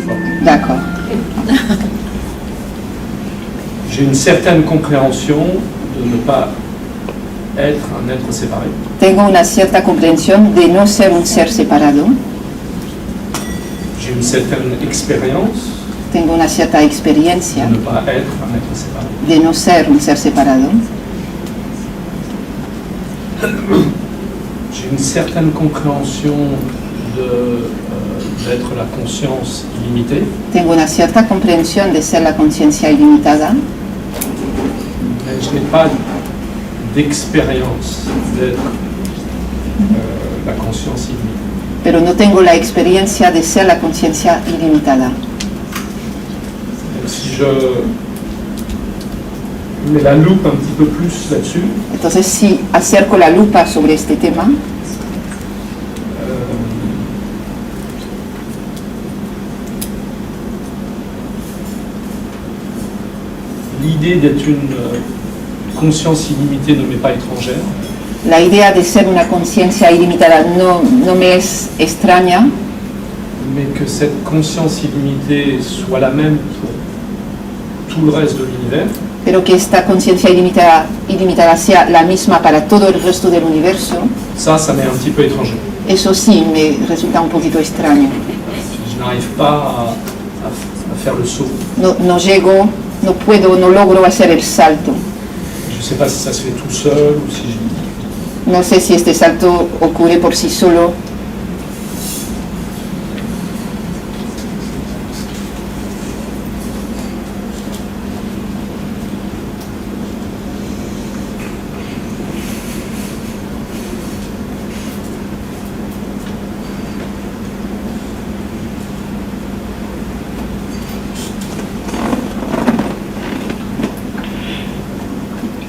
fort. D'accord. J'ai une certaine compréhension de ne pas être un être séparé. Tengo una cierta comprensión de no ser un ser separado. J'ai une certaine expérience Tengo una cierta experiencia de ne pas être un être séparé. de no ser un ser separado. J'ai une certaine compréhension d'être la conscience illimitée. Tengo una cierta comprensión de ser la conciencia ilimitada, Mais je n'ai pas d'expérience d'être la conscience illimitée. pero no tengo la experiencia de ser la conciencia ilimitada. Donc si je mets la loupe un petit peu plus là-dessus, Entonces, si acerco la lupa sobre este tema, l'idée d'être une conscience illimitée ne m'est pas étrangère. la idea de ser una conciencia ilimitada no me es extraña, Mais que cette conscience illimitée soit la même pour tout le reste de l'univers, pero que esta conciencia ilimitada sea la misma para todo el resto del universo, ça m'est un petit peu étranger. eso sí me resulta un poquito extraño. Je n'arrive pas à faire le saut. No llego, no puedo, no logro hacer el salto. Je ne sais pas si ça se fait tout seul ou si No sé si este salto ocurre por sí solo.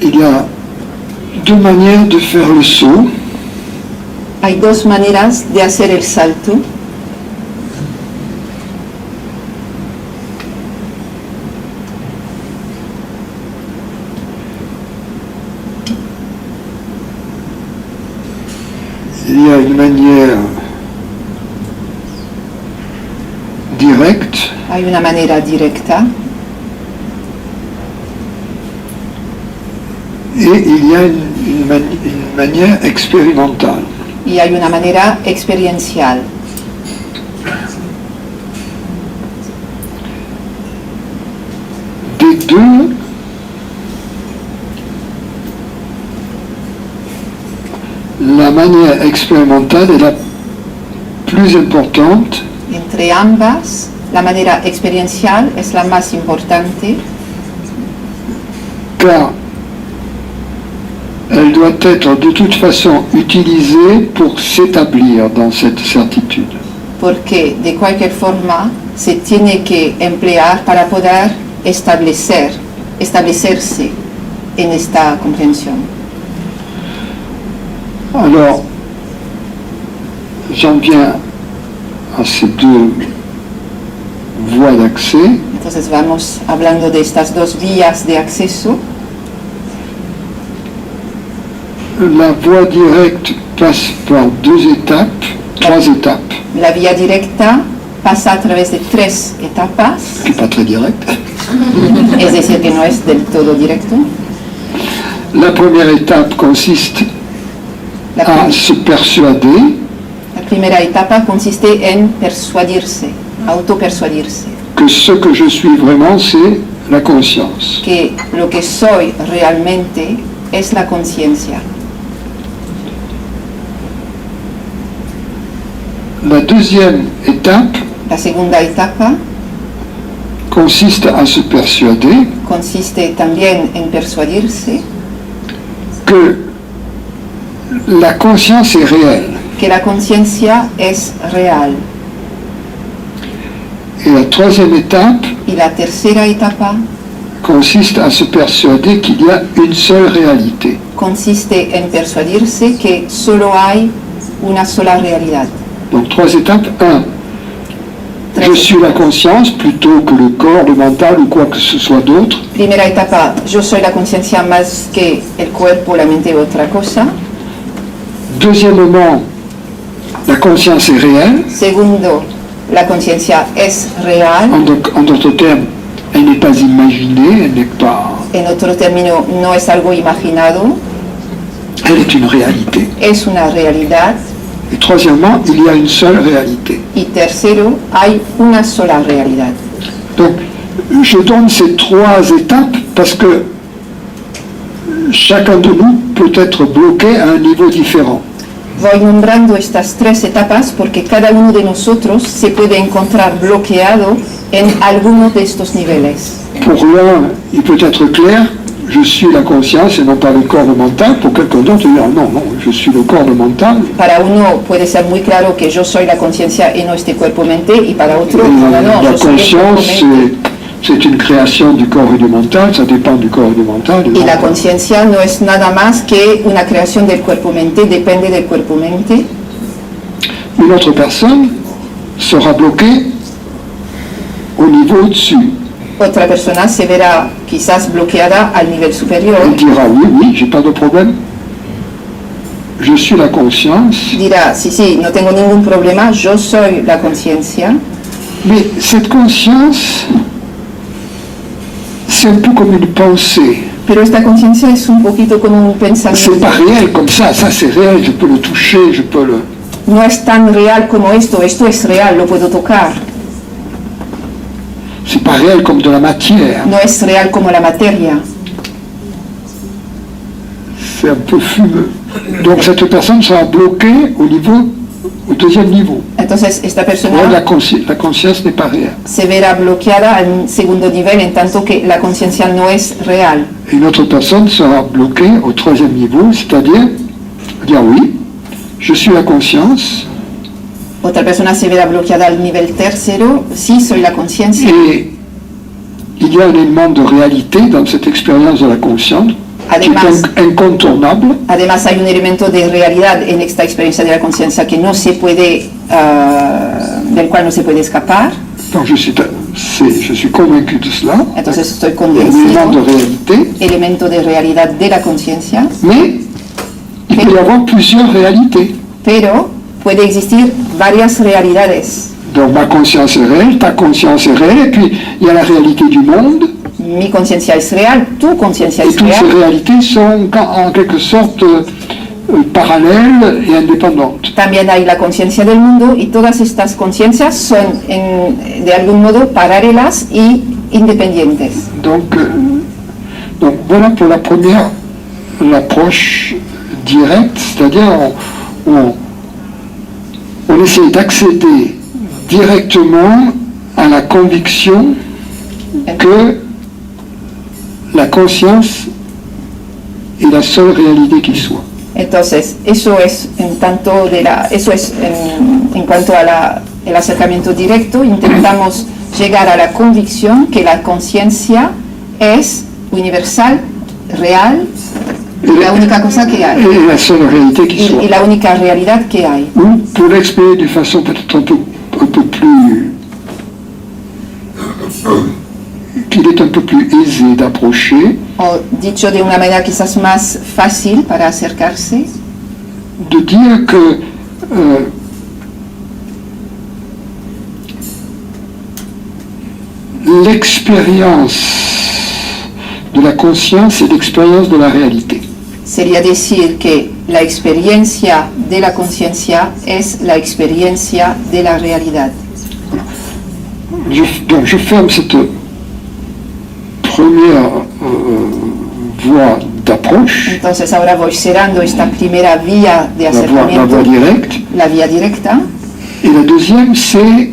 Il y a deux manières de faire le saut. Hay dos maneras de hacer el salto. Il y a une manière directe Hay una manera directa et il y a une manière expérimentale. y hay una manera experiencial. Des deux, la manière expérimentale est la plus importante Entre ambas, la manera experiencial es la más importante car elle doit être de toute façon utilisée pour s'établir dans cette certitude. porque de cualquier forma se tiene que emplear para poder establecerse en esta comprensión. Alors, j'en viens à ces deux voies d'accès. Entonces vamos hablando de estas dos vías de acceso. La voie directe passe par deux étapes, trois étapes, La vía directa pasa a través de tres etapas, qui n'est pas très directe. es decir, que no es del todo directo. La première étape consiste La, à prim- se persuader la primera etapa consiste en persuadirse, autopersuadirse, que ce que je suis vraiment, c'est la conscience. que lo que soy realmente es la conciencia. La deuxième étape La segunda etapa consiste à se persuader consiste también en persuadirse que la conscience est réelle. que la conciencia es real. Et la troisième étape Y la tercera etapa consiste à se persuader qu'il y a une seule réalité. consiste en persuadirse que solo hay una sola realidad. Donc trois étapes. 1. Je suis la conscience plutôt que le corps, le mental ou quoi que ce soit d'autre. Primera etapa, yo soy la conciencia más que el cuerpo, la mente u otra cosa. Deuxièmement, la conscience est réelle. Segundo, la conciencia es real, En d'autres termes, elle n'est pas imaginée, elle n'est pas... en otro término, no es algo imaginado, Elle est une réalité. es una realidad. Et troisièmement, il y a une seule réalité. Y tercero, hay una sola realidad. Donc, je donne ces trois étapes parce que chacun de nous peut être bloqué à un niveau différent. Voy nombrando estas tres etapas porque cada uno de nosotros se puede encontrar bloqueado en alguno de estos niveles. Pour l'un, il peut être clair, je suis la conscience et non pas le corps mental. Pour quelqu'un d'autre, il dit non, je suis le corps mental. Para uno puede ser muy claro que yo soy la conciencia y no este cuerpo-mente, y para otro, no, La yo soy el conscience, cuerpo-mente. c'est une création du corps et du mental, ça dépend du corps et du mental. Y la conciencia no es nada más que una creación del cuerpo-mente, depende del cuerpo-mente. Une autre personne sera bloquée au niveau au-dessus. Otra persona se verá quizás bloqueada al nivel superior. Elle dira oui, j'ai pas de problème. Je suis la conscience. Dirá, sí, no tengo ningún problema, yo soy la conciencia. Mais cette conscience, c'est un peu comme une pensée. Pero esta conciencia es un poquito como un C'est pensamiento. pas réel comme ça c'est réel, je peux le toucher, je peux le... No es tan real como esto es real, lo puedo tocar. C'est pas réel comme de la matière, No es real como la materia. c'est un peu fumeux. Donc cette personne sera bloquée au deuxième niveau. Entonces esta Alors, persona la conscience n'est pas réelle. se verá bloqueada al segundo nivel, en tanto que la conciencia no es real. Et une autre personne sera bloquée au troisième niveau, c'est-à-dire dire oui, je suis la conscience, Otra persona se verá bloqueada al nivel tercero, sí, soy la conciencia. et il y a un élément de réalité dans cette expérience de la conscience qui est incontournable. Además hay un elemento de realidad en esta experiencia de la conciencia que no se puede, del cual no se puede escapar. Donc je suis convaincu de cela. Entonces estoy Il y a un élément de convencido, réalité, elemento de realidad de la conciencia, mais il peut y avoir plusieurs réalités. pero puede existir varias realidades. Donc ma conscience est réelle, ta conscience est réelle, et puis il y a la réalité du monde, Mi conciencia es real, tu conciencia et es toutes ces real. réalités sont en quelque sorte parallèles et indépendantes. También hay la conciencia del mundo y todas estas conciencias son de algún modo paralelas y independientes. Donc voilà pour la première, l'approche directe, c'est-à-dire on essaie d'accéder directement à la conviction que la conscience est la seule réalité qui soit. Entonces, eso es en cuanto a el acercamiento directo, intentamos llegar a la convicción que la conciencia es universal, real, la única cosa que hay, Et la seule réalité qui soit. y la única realidad que hay. Ou pour l'exprimer d'une façon peut-être un peu plus... qu'il est un peu plus aisé d'approcher, O dicho de una manera quizás más fácil para acercarse, de dire que l'expérience de la conscience est l'expérience de la réalité. sería decir que la experiencia de la conciencia es la experiencia de la realidad. Donc je ferme cette première voie d'approche, Entonces ahora voy cerrando esta primera vía de la voie acercamiento, directe, la vía directa, et la deuxième c'est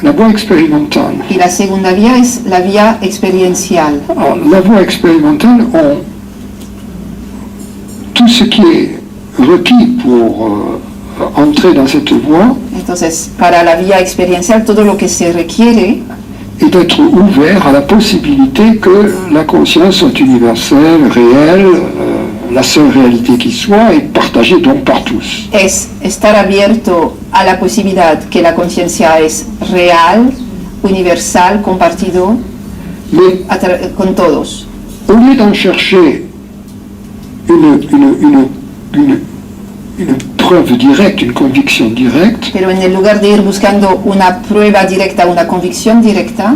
la voie expérimentale. y la segunda vía es la vía experiencial. Alors, la voie expérimentale, tout ce qui est requis pour entrer dans cette voie Entonces, para la vía experiencial, todo lo que se requiere est d'être ouvert à la possibilité que la conscience soit universelle, réelle, la seule réalité qui soit, et partagée donc par tous. es estar abierto a la posibilidad que la conciencia es real, universal, compartido Mais con todos. au lieu d'en chercher une preuve directe, une conviction directe, pero en el lugar de ir buscando una prueba directa, una convicción directa,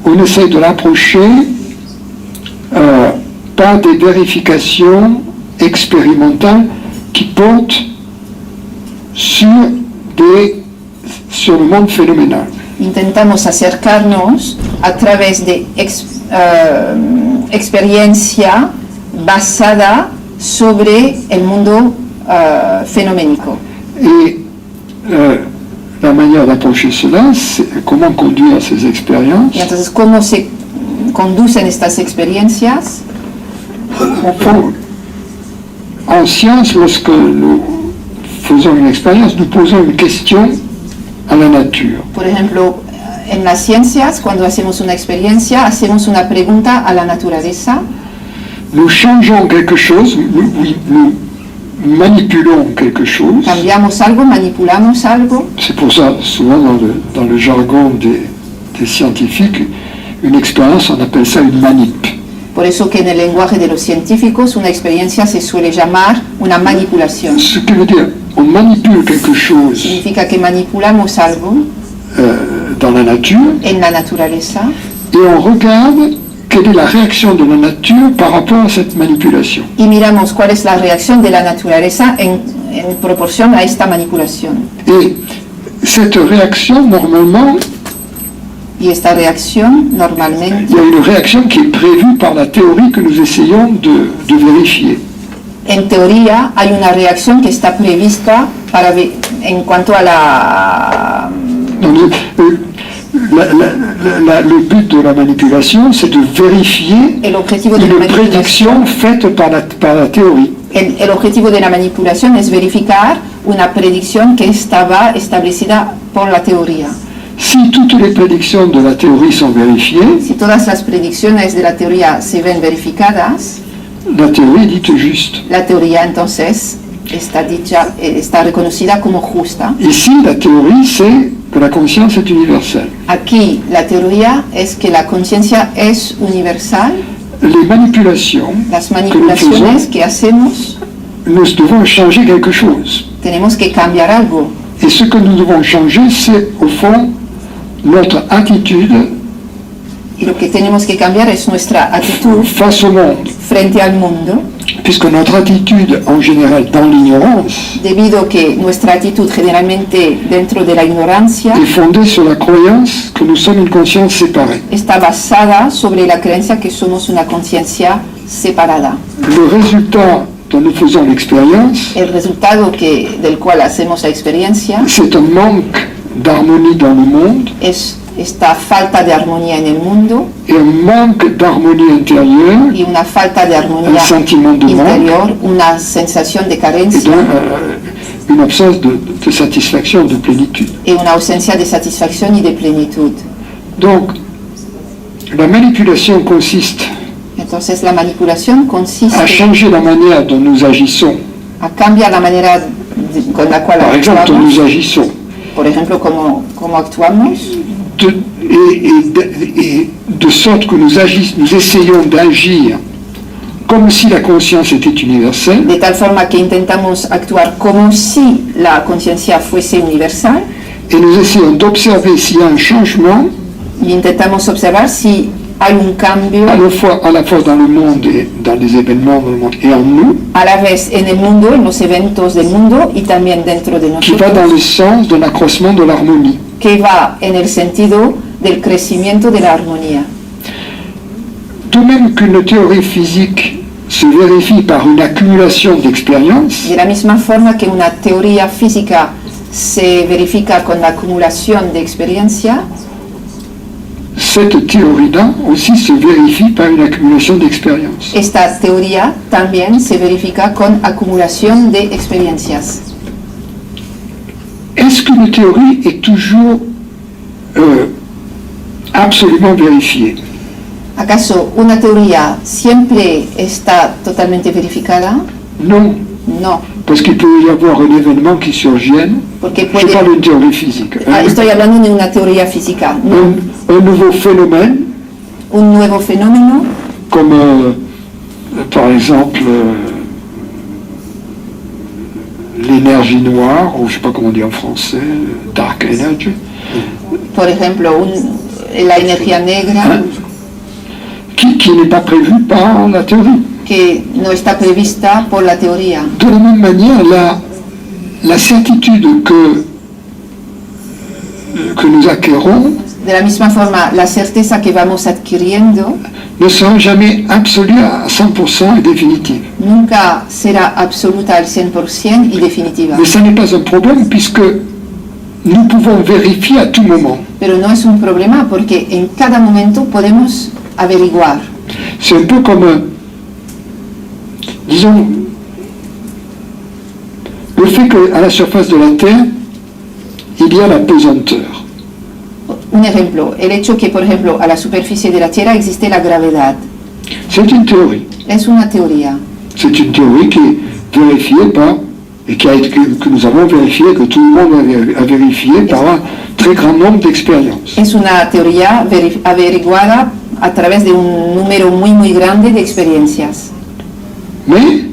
on essaie de l'approcher par des vérifications expérimentales qui portent sur le monde phénoménal. intentamos acercarnos a través de experiencia basada sobre el mundo fenoménico. Et la manière d'approcher cela, c'est comment conduire ces expériences. Y entonces, ¿cómo se conducen estas experiencias? En science, lorsque nous faisons une expérience, nous posons une question à la nature. Por ejemplo, en las ciencias, cuando hacemos una experiencia, hacemos una pregunta a la naturaleza. Nous changeons quelque chose, nous manipulons quelque chose. Cambiamos algo, manipulamos algo. C'est pour ça, souvent dans le jargon des scientifiques, une expérience, on appelle ça une manip. Por eso que en el lenguaje de los científicos una experiencia se suele llamar una manipulación. Ce qui veut dire, on manipule quelque chose Significa que manipulamos algo dans la nature en la naturaleza et on regarde quelle est la réaction de la nature par rapport à cette manipulation. y miramos cuál es la reacción de la naturaleza en proporción a esta manipulación. Et cette réaction, normalement, Y esta reacción normalmente, il y a une réaction qui est prévue par la théorie que nous essayons de vérifier. en teoría, hay una reacción que está prevista en cuanto a la... Donc, le but de la manipulation, c'est de vérifier El objetivo de la une manipulación, prédiction faite par la théorie. el objetivo de la manipulación es verificar una predicción que estaba establecida por la teoría. Si toutes les prédictions de la théorie sont vérifiées, Si todas las predicciones de la teoría se ven verificadas, la théorie est dite juste. la teoría entonces está reconocida como justa. Ici, la théorie, c'est que la conscience est universelle. Aquí la teoría es que la conciencia es universal. Les manipulations Las que nous manipulaciones faisons, que hacemos, nous devons changer quelque chose. tenemos que cambiar algo. Et ce que nous devons changer, c'est au fond notre attitude Y lo que tenemos que cambiar es nuestra actitud face au monde. frente al mundo, Puisque notre attitude, en général, dans l'ignorance, debido que nuestra actitud generalmente dentro de la ignorancia est fondée sur la croyance que nous sommes une conscience séparée. está basada sobre la creencia que somos una conciencia separada. Le résultat dont nous faisons l'expérience, El resultado del cual hacemos la experiencia c'est un manque d'harmonie dans le monde es esta falta de armonía en el mundo et un manque d'harmonie intérieure y una falta de armonía Un sentiment de manque. interior, una sensación de et carencia donc une absence de satisfaction, de plénitude. y una ausencia de satisfacción y de plenitud. Donc, la manipulation consiste Entonces la manipulación consiste à changer la manière dont nous agissons. a cambiar la manera con la cual Par exemple, dont actuamos, nous agissons. por ejemplo, cómo actuamos, Et de sorte que nous essayons d'agir comme si la conscience était universelle, de tal forma que intentamos actuar como si la conciencia fuese universal et nous essayons d'observer s'il y a un changement y intentamos observar si hay un cambio à la fois dans le monde et dans les événements dans le monde et en nous, a la vez en el mundo, en los eventos del mundo y también dentro de qui va dans nosotros, le sens d'un accroissement de l'harmonie. que va en el sentido del crecimiento de la armonía. De même qu'une théorie physique se vérifie par une accumulation d'expériences, De la misma forma que una teoría física se verifica con la acumulación de experiencia, cette théorie-là aussi se vérifie par une accumulation d'expériences. esta teoría también se verifica con acumulación de experiencias. Est-ce qu'une théorie est toujours absolument vérifiée? ¿Acaso una teoría siempre está totalmente verificada? Non, No, parce qu'il peut y avoir un événement qui survienne. porque Je puede... parle d'une théorie physique. Estoy hablando de una teoría física, no, Un nouveau phénomène, un nuevo fenómeno, comme par exemple l'énergie noire, ou je ne sais pas comment on dit en français, dark energy, Por ejemplo, la energía negra, hein, qui n'est pas prévue par la théorie. que no está prevista por la teoría. De la même manière, la certitude que nous acquérons De la misma forma, la certeza que vamos adquiriendo ne sera jamais absolue à 100% et définitive. nunca será absoluta al 100% y definitiva. Mais ça n'est pas un problème puisque nous pouvons vérifier à tout moment. Pero no es un problema porque en cada momento podemos averiguar. C'est un peu comme, disons, le fait qu'à la surface de la Terre, il y a la pesanteur. Un ejemplo, el hecho que, por ejemplo, a la superficie de la Tierra existe la gravedad. C'est une théorie. Es una teoría. C'est une théorie qui est vérifiée par, et que nous avons vérifié, que tout le monde a vérifié par un très grand nombre d'expériences. Es una teoría averiguada a través de un número muy grande de experiencias. Mais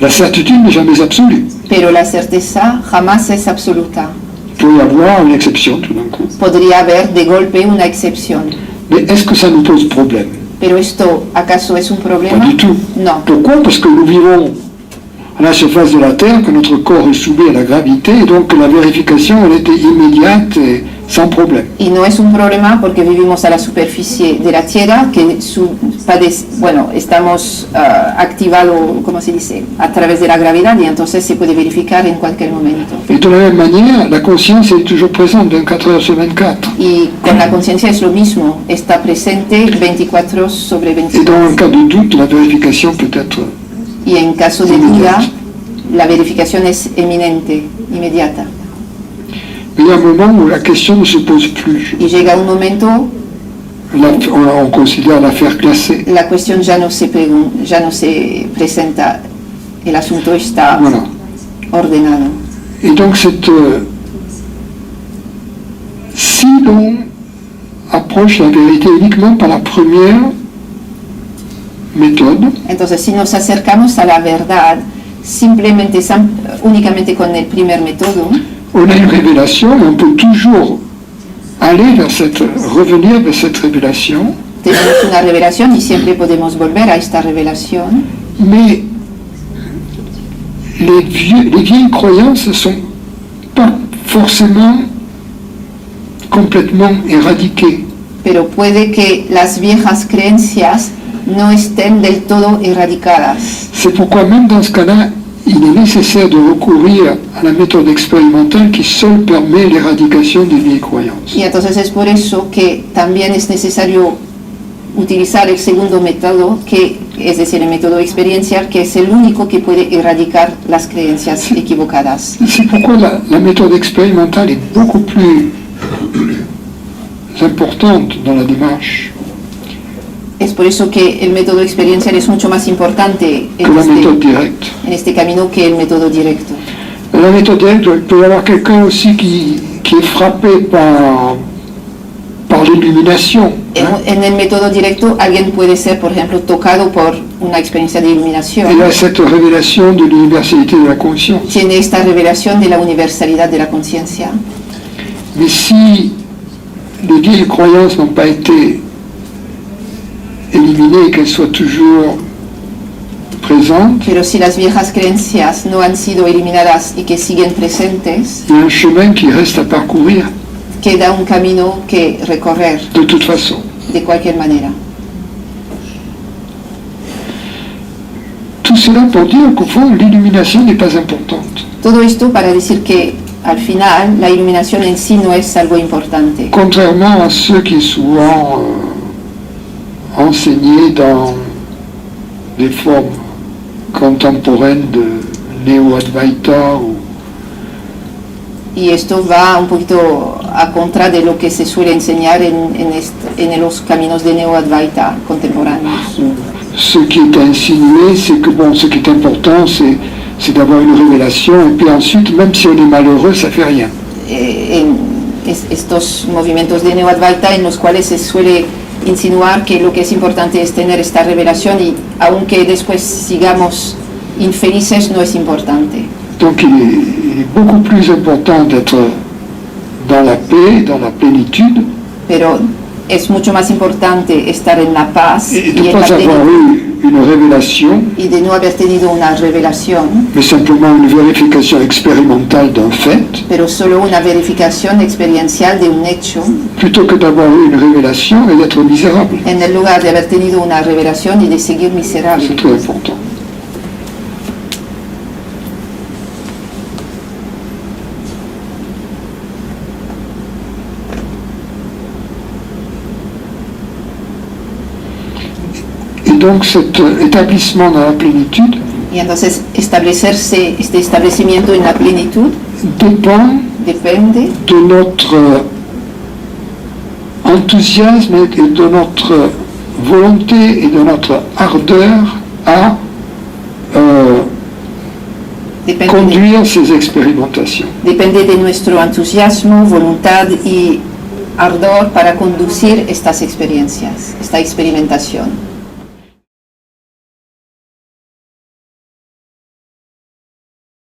la certitude n'est jamais absolue. Pero la certeza jamás es absoluta. Il peut y avoir une exception tout d'un coup. Podría haber de golpe una excepción. Mais est-ce que ça nous pose problème? Pero esto, ¿acaso es un problema? Pas du tout. No. Pourquoi? Parce que nous vivons à la surface de la Terre, que notre corps est soumis à la gravité, et donc que la vérification elle était immédiate et sans problème. Y no es un problema porque vivimos a la superficie de la Tierra, que estamos activados, ¿cómo se dice?, a través de la gravedad y entonces se puede verificar en cualquier momento. Et de la même manière, la conscience est toujours présente 24 heures sur 24. Y con la conciencia es lo mismo, está presente 24 sobre Et 24. dans un cas de doute, la vérification peut être... Y en caso de duda, la verificación es eminente, inmediata. Mais il y a un moment où la question ne se pose plus. Y llega un momento, On considère l'affaire classée. la cuestión ya no se presenta, el asunto está Voilà. ordenado. Et donc si l'on approche la vérité uniquement par la première méthode, Entonces, si nos acercamos a la verdad simplemente, únicamente con el primer método, on a une révélation et on peut toujours revenir vers cette révélation, tenemos una revelación y siempre podemos volver a esta revelación, mais les vieilles croyances ne sont pas forcément complètement éradiquées. pero puede que las viejas creencias no estén del todo erradicadas. C'est pourquoi même dans ce cas-là, il est nécessaire de recourir à la méthode expérimentale qui seule permet l'éradication des vieilles croyances. Y entonces es por eso que también es necesario utilizar el segundo método, que es decir, el método experiencial, que es el único que puede erradicar las creencias equivocadas. C'est pourquoi la méthode expérimentale est beaucoup plus importante dans la démarche Es por eso que el método experiencial es mucho más importante que la méthode directe. en este camino que el método directo. La méthode directe, il peut y avoir quelqu'un aussi qui est frappé par l'illumination. En el método directo alguien puede ser, por ejemplo, tocado por una experiencia de iluminación. Il a cette révélation de l'universalité de la conscience. Tiene esta revelación de la universalidad de la conciencia. Mais si les vieilles croyances n'ont pas été éliminées et qu'elles soient toujours présentes, Pero si las viejas creencias no han sido eliminadas y que siguen presentes, il y a un chemin qui reste à parcourir queda un camino que recorrer de toute façon. de cualquier manera. Tout cela pour dire qu'au fond, l'illumination n'est pas importante. Todo esto para decir que al final la iluminación en sí no es algo importante. Contrairement à ceux qui sont souvent enseignés dans des formes contemporaines de Neo-Advaita ou Y esto va un poquito a contra de lo que se suele enseñar en los caminos de Neo-Advaita contemporáneos. ce qui est insinué, c'est que bon, ce qui est important, c'est d'avoir une révélation, et puis ensuite, même si on est malheureux, ça fait rien. Estos movimientos de Neo-Advaita en los cuales se suele insinuar que lo que es importante es tener esta revelación y aunque después sigamos infelices no es importante. Donc il est beaucoup plus important d'être dans la paix, dans la plénitude, Pero es mucho más importante estar en la paz et de y ne en pas la avoir plenitud eu une révélation, y de no haber tenido una revelación, mais simplement une vérification expérimentale d'un fait, pero solo una verificación experiencial de un hecho, plutôt que d'avoir eu une révélation et d'être misérable. en el lugar de haber tenido una revelación y de seguir miserable. C'est très important. Et donc cet établissement dans la plénitude Y entonces establecerse, este establecimiento en la plenitud dépend depende de notre enthousiasme et de notre volonté et de notre ardeur à depende de, conduire ces expérimentations. depende de nuestro entusiasmo, voluntad y ardor para conducir estas experiencias, esta experimentación.